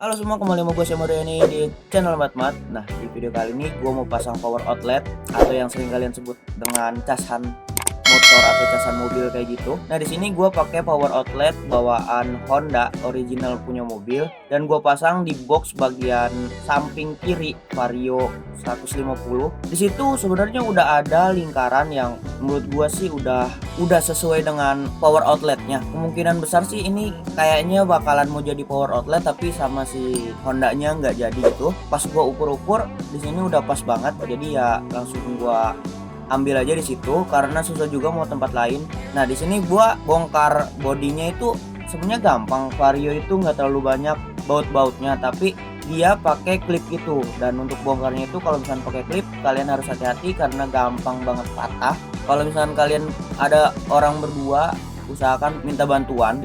Halo semua, kembali sama gue Mario ini di channel Matmat. Nah, di video kali ini gue mau pasang power outlet atau yang sering kalian sebut dengan casan motor atau casan mobil kayak gitu. Nah, di sini gue pakai power outlet bawaan Honda original punya mobil dan gue pasang di box bagian samping kiri Vario 150. Di situ sebenarnya udah ada lingkaran yang menurut gue sih udah sesuai dengan power outletnya. Kemungkinan besar sih ini kayaknya bakalan mau jadi power outlet, tapi sama si Hondanya nggak jadi gitu. Pas gue ukur-ukur di sini udah pas banget, jadi ya langsung gue ambil aja di situ karena susah juga mau tempat lain. Nah, di sini gua bongkar bodinya itu sebenarnya gampang. Vario itu nggak terlalu banyak baut-bautnya, tapi dia pakai klip gitu. Dan untuk bongkarnya itu kalau misalnya pakai klip kalian harus hati-hati karena gampang banget patah. Kalau misalnya kalian ada orang berdua, usahakan minta bantuan.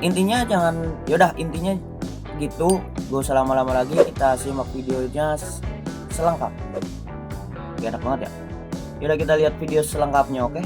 Intinya gitu. Gak usah lama-lama lagi, kita simak videonya selengkap. Enak banget ya. Yaudah, kita lihat video selengkapnya, oke?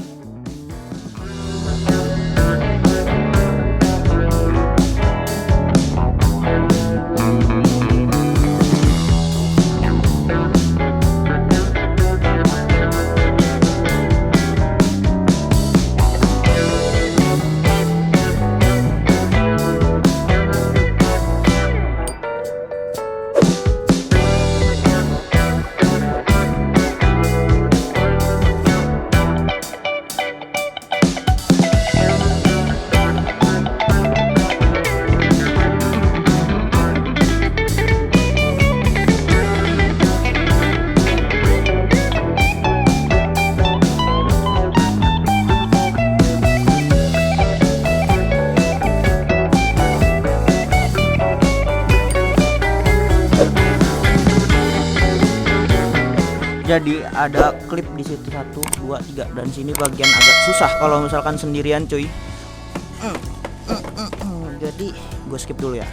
Jadi ada klip di situ 1, 2, 3 dan sini bagian agak susah kalau misalkan sendirian, cuy. Jadi gue skip dulu ya.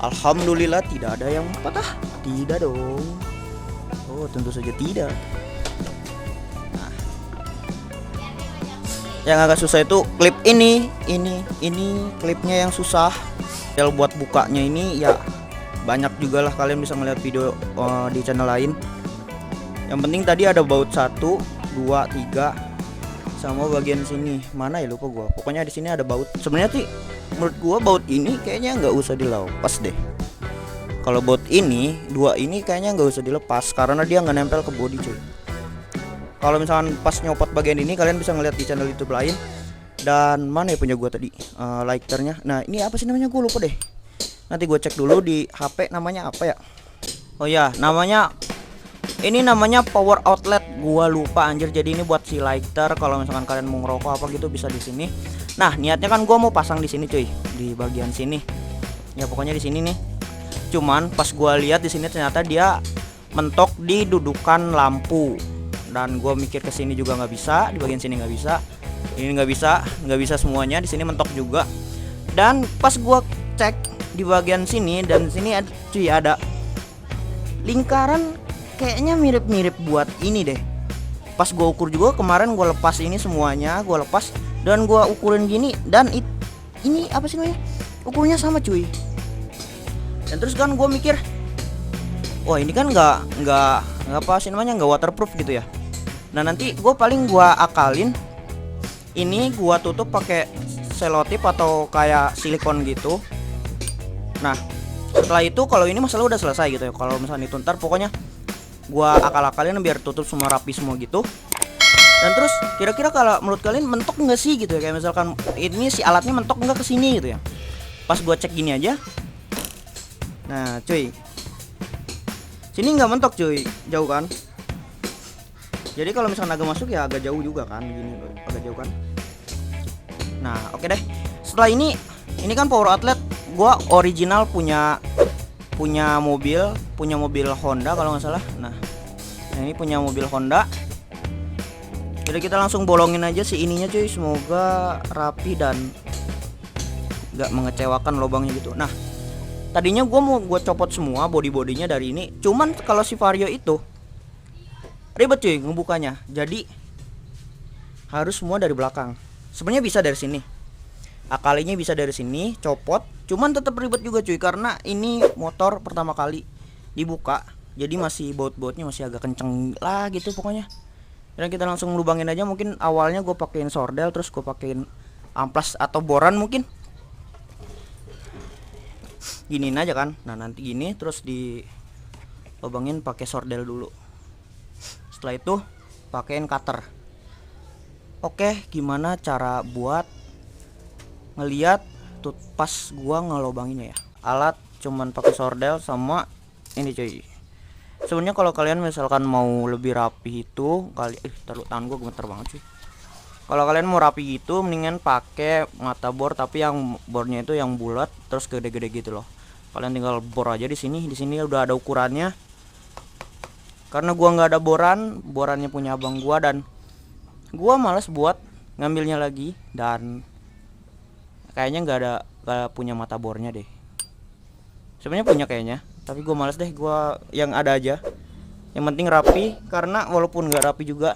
Alhamdulillah tidak ada yang patah. Tidak dong. Oh, tentu saja tidak. Nah, yang agak susah itu klip ini klipnya yang susah. Tel buat bukanya ini ya banyak juga lah, kalian bisa melihat video di channel lain. Yang penting tadi ada baut 1, 2, 3 sama bagian sini. Mana ya, lupa gua. Pokoknya di sini ada baut. Sebenarnya sih menurut gua baut ini kayaknya nggak usah dilepas deh. Kalau baut ini, 2 ini kayaknya nggak usah dilepas karena dia nggak nempel ke bodi, cuy. Kalau misalkan pas nyopot bagian ini, kalian bisa ngeliat di channel YouTube lain. Dan mana ya punya gua tadi lighternya. Nah, ini apa sih namanya, gua lupa deh. Nanti gue cek dulu di HP namanya apa ya. Oh ya, namanya power outlet. Gua lupa anjir. Jadi ini buat si lighter. Kalau misalkan kalian mau ngerokok apa gitu bisa di sini. Nah, niatnya kan gua mau pasang di sini, cuy, di bagian sini. Ya pokoknya di sini nih. Cuman pas gua lihat di sini ternyata dia mentok di dudukan lampu. Dan gua mikir ke sini juga nggak bisa, di bagian sini nggak bisa. Ini nggak bisa semuanya. Di sini mentok juga. Dan pas gua cek di bagian sini dan sini ada lingkaran kayaknya mirip-mirip buat ini deh. Pas gua ukur juga kemarin, gua lepas ini semuanya, gua lepas dan gua ukurin gini dan ini apa sih namanya, ukurnya sama, cuy. Dan terus kan gua mikir, wah ini kan nggak apa sih namanya, nggak waterproof gitu ya. Nah, nanti gua akalin ini, gua tutup pakai selotip atau kayak silikon gitu. Nah, setelah itu kalau ini masalah udah selesai gitu ya. Kalau misalnya itu ntar pokoknya gua akal-akalin biar tutup semua rapi semua gitu. Dan terus kira-kira kalau menurut kalian mentok nggak sih gitu ya, kayak misalkan ini si alatnya mentok nggak ke sini gitu ya. Pas gua cek gini aja. Nah, cuy, sini nggak mentok, cuy, jauh kan. Jadi kalau misalkan agak masuk ya agak jauh juga kan, gini agak jauh kan. Nah, oke deh. Setelah ini kan power outlet gua original punya mobil Honda kalau nggak salah. Nah, ini punya mobil Honda. Jadi kita langsung bolongin aja si ininya, cuy. Semoga rapi dan nggak mengecewakan lubangnya gitu. Nah, tadinya gua copot semua bodinya dari ini. Cuman kalau si Vario itu ribet, cuy, ngebukanya. Jadi harus semua dari belakang. Sebenarnya bisa dari sini. Akalinya bisa dari sini, copot. Cuman tetap ribet juga cuy, karena ini motor pertama kali dibuka, jadi masih baut-bautnya masih agak kenceng lah gitu pokoknya. Dan kita langsung lubangin aja. Mungkin awalnya gue pakein sordel, terus gue pakein amplas atau boran mungkin. Giniin aja kan. Nah nanti gini terus di lubangin pakai sordel dulu. Setelah itu pakein cutter. Oke, gimana cara buat ngeliat tuh pas gua ngelobanginnya ya. Alat cuman pakai sordel sama ini cuy. Sebenarnya kalau kalian misalkan mau lebih rapi itu taruh tangan gua gemeter banget cuy. Kalau kalian mau rapi gitu mendingan pakai mata bor, tapi yang bornya itu yang bulat terus gede-gede gitu loh. Kalian tinggal bor aja di sini. Di sini udah ada ukurannya. Karena gua nggak ada borannya punya abang gua, dan gua males buat ngambilnya lagi, dan kayaknya nggak punya mata bornya deh. Sebenarnya punya kayaknya, tapi gue males deh, gue yang ada aja. Yang penting rapi, karena walaupun nggak rapi juga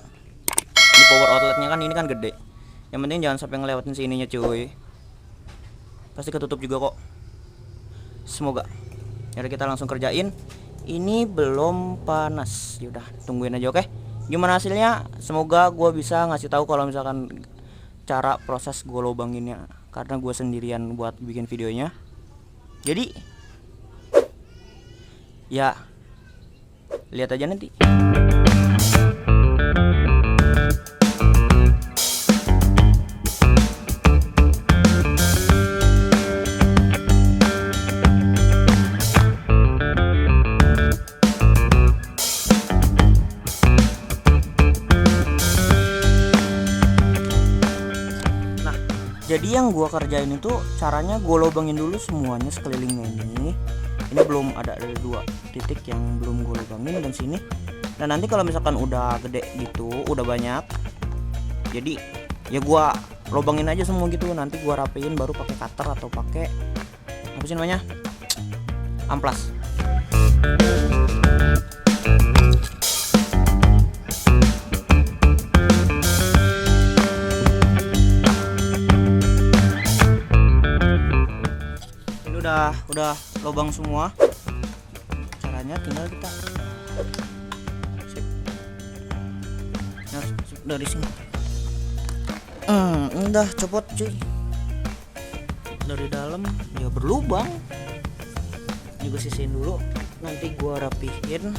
di power outletnya kan ini kan gede. Yang penting jangan sampai ngelewatin sininya cuy. Pasti ketutup juga kok. Semoga. Jadi kita langsung kerjain. Ini belum panas. Yaudah tungguin aja, oke? Gimana hasilnya? Semoga gue bisa ngasih tahu kalau misalkan cara proses gue lobanginnya, karena gue sendirian buat bikin videonya. Jadi ya lihat aja nanti. Nah, jadi yang gua kerjain itu caranya gue lubangin dulu semuanya sekelilingnya ini. Ini belum ada 2 titik yang belum gue lubangin, dan sini. Dan nanti kalau misalkan udah gede gitu, udah banyak, jadi ya gua lubangin aja semua gitu. Nanti gua rapiin baru pakai cutter atau pakai apa sih namanya, amplas. Ini udah lubang semua. Caranya tinggal kita dari sini. Udah copot cuy. Dari dalam ya berlubang. Ini gue sisihin dulu. Nanti gua rapihin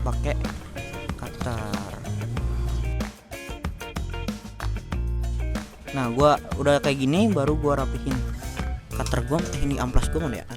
pakai cutter. Nah, gua udah kayak gini baru gua rapihin cutter gua. Ini amplas gua mana ya?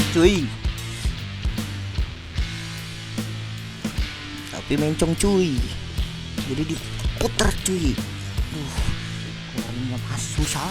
Cuy, tapi mencong cuy, jadi diputer cuy. Keluarnya pas susah.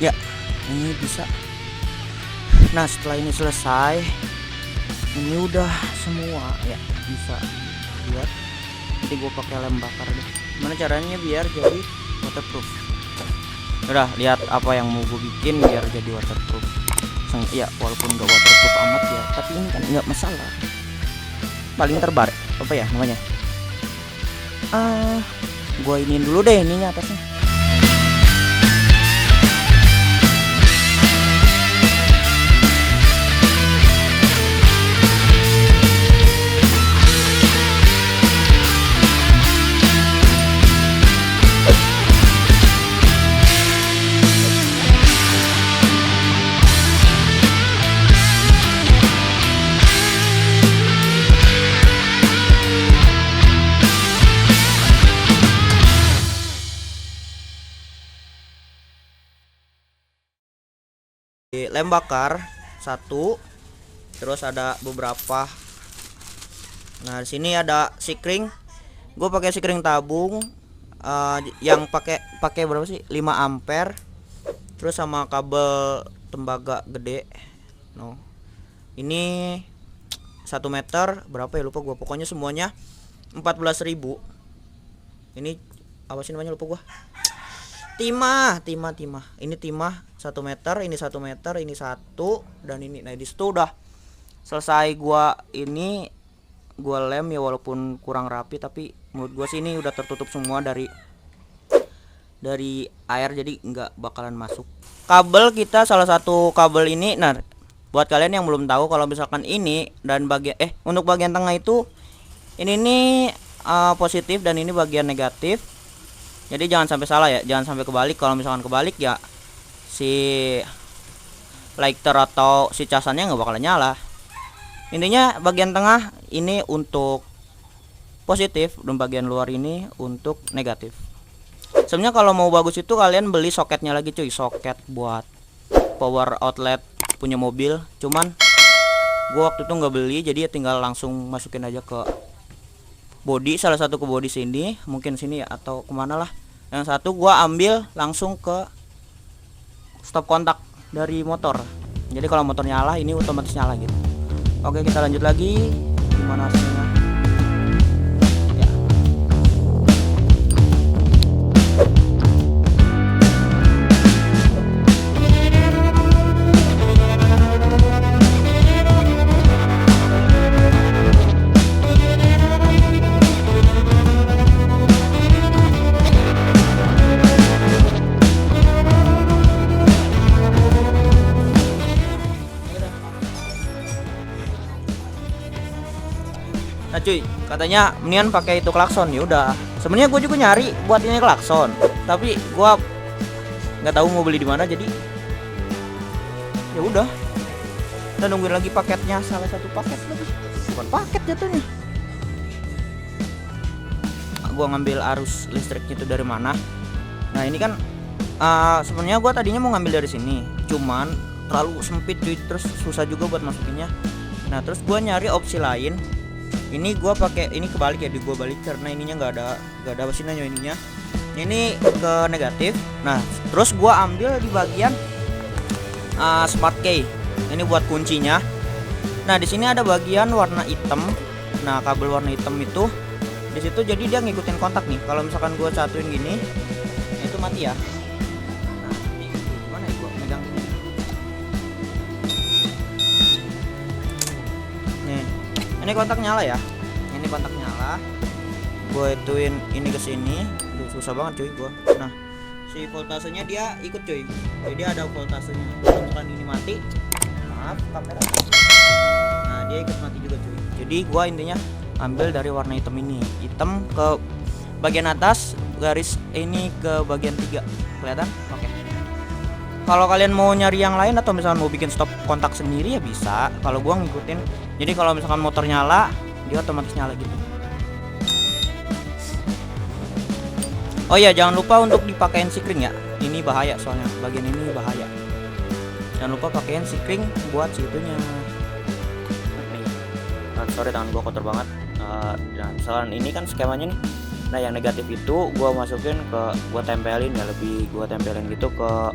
Ya, ini bisa. Nah, setelah ini selesai, ini udah semua ya, bisa lihat. Nanti gue pakai lem bakar deh. Gimana caranya biar jadi waterproof? Udah, lihat apa yang mau gue bikin biar jadi waterproof. Iya, walaupun nggak waterproof amat ya, tapi ini kan nggak masalah. Paling terbar apa ya namanya? Gue iniin dulu deh ininya atasnya. Lem bakar satu, terus ada beberapa. Nah di sini ada sikring, gue pakai sikring tabung yang pakai berapa sih, 5 ampere, terus sama kabel tembaga gede. No, ini 1 meter berapa ya lupa gue, pokoknya semuanya 14.000. Ini apa sih namanya lupa gue, timah. Ini timah 1 meter, ini 1 meter, ini 1, dan ini. Nah di situ udah selesai gua lem ya, walaupun kurang rapi, tapi menurut gua sih ini udah tertutup semua dari air, jadi nggak bakalan masuk. Kabel kita salah satu kabel ini. Nah buat kalian yang belum tahu, kalau misalkan ini dan bagian untuk bagian tengah itu ini nih positif dan ini bagian negatif. Jadi jangan sampai salah ya, jangan sampai kebalik. Kalau misalkan kebalik ya si lighter atau si casannya nggak bakalan nyala. Intinya bagian tengah ini untuk positif dan bagian luar ini untuk negatif. Sebenarnya kalau mau bagus itu kalian beli soketnya lagi cuy, soket buat power outlet punya mobil. Cuman gua waktu itu nggak beli, jadi ya tinggal langsung masukin aja ke body, salah satu ke body sini, mungkin sini ya, atau kemana lah. Yang satu gua ambil langsung ke stop kontak dari motor. Jadi kalau motor nyala ini otomatis nyala gitu. Oke, kita lanjut lagi. Gimana hasilnya? Ya. Nah cuy, katanya mendingan pakai itu klakson. Ya udah, sebenarnya gue juga nyari buat ini klakson, tapi gue nggak tahu mau beli di mana, jadi ya udah, kita nungguin lagi paketnya, salah satu paket lebih, bukan paket jatuhnya. Gue ngambil arus listriknya itu dari mana? Nah ini kan sebenarnya gue tadinya mau ngambil dari sini, cuman terlalu sempit cuy, terus susah juga buat masukinnya. Nah terus gue nyari opsi lain. Ini gua pakai ini kebalik ya, gua balik karena ininya nggak ada mesinnya ininya. Ini ke negatif. Nah, terus gua ambil di bagian smart key. Ini buat kuncinya. Nah, di sini ada bagian warna hitam. Nah, kabel warna hitam itu di situ, jadi dia ngikutin kontak nih. Kalau misalkan gua satuin gini, itu mati ya. Nah, ini gimana ya gua megang ini? Nih. Ini kontak nyala ya. Ini kontak nyala. Gue ituin ini ke sini. Susah banget cuy gua. Nah, si voltasenya dia ikut cuy. Jadi ada voltasenya. Kalau ini mati, maaf kamera. Nah, dia ikut mati juga cuy. Jadi gua intinya ambil dari warna hitam ini. Hitam ke bagian atas, garis ini ke bagian 3. Kelihatan? Oke. Kalau kalian mau nyari yang lain atau misalkan mau bikin stop kontak sendiri ya bisa. Kalau gua ngikutin, jadi kalau misalkan motor nyala, dia otomatis nyala gitu. Oh ya, jangan lupa untuk dipakein sikring ya. Ini bahaya soalnya, bagian ini bahaya. Jangan lupa pakein sikring buat situnya. Sorry, tangan gua kotor banget. Nah, misalkan ini kan skemanya nih. Nah, yang negatif itu gua masukin gua tempelin ya, lebih gua tempelin gitu ke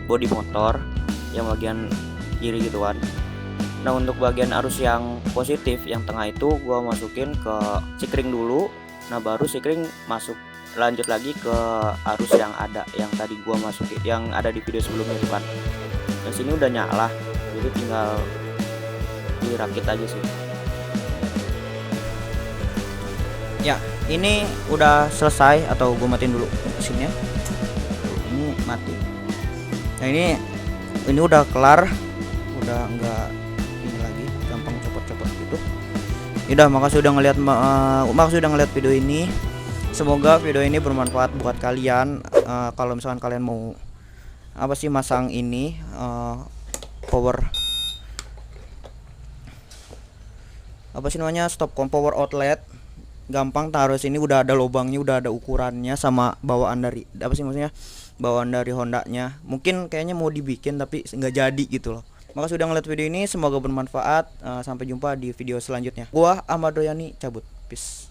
bodi motor yang bagian kiri gitu kan. Nah untuk bagian arus yang positif yang tengah itu gua masukin ke sikring dulu. Nah baru Sikring masuk lanjut lagi ke arus yang ada, yang tadi gua masukin, yang ada di video sebelumnya itu kan. Dan sini udah nyala, jadi tinggal dirakit aja sih. Ya, ini udah selesai, atau gue matiin dulu mesinnya. Ini mati. Nah ini udah kelar, udah enggak ini lagi, gampang copot-copot gitu. Udah, makasih udah ngeliat video ini. Semoga video ini bermanfaat buat kalian. Kalau misalkan kalian mau apa sih masang ini power apa sih namanya stop power outlet, gampang, taruh sini, udah ada lubangnya, udah ada ukurannya, sama bawaan dari apa sih maksudnya bawaan dari Hondanya. Mungkin kayaknya mau dibikin tapi nggak jadi gitu loh. Makasih udah ngeliat video ini, semoga bermanfaat. Sampai jumpa di video selanjutnya. Gua Ahmad Doyani cabut, peace.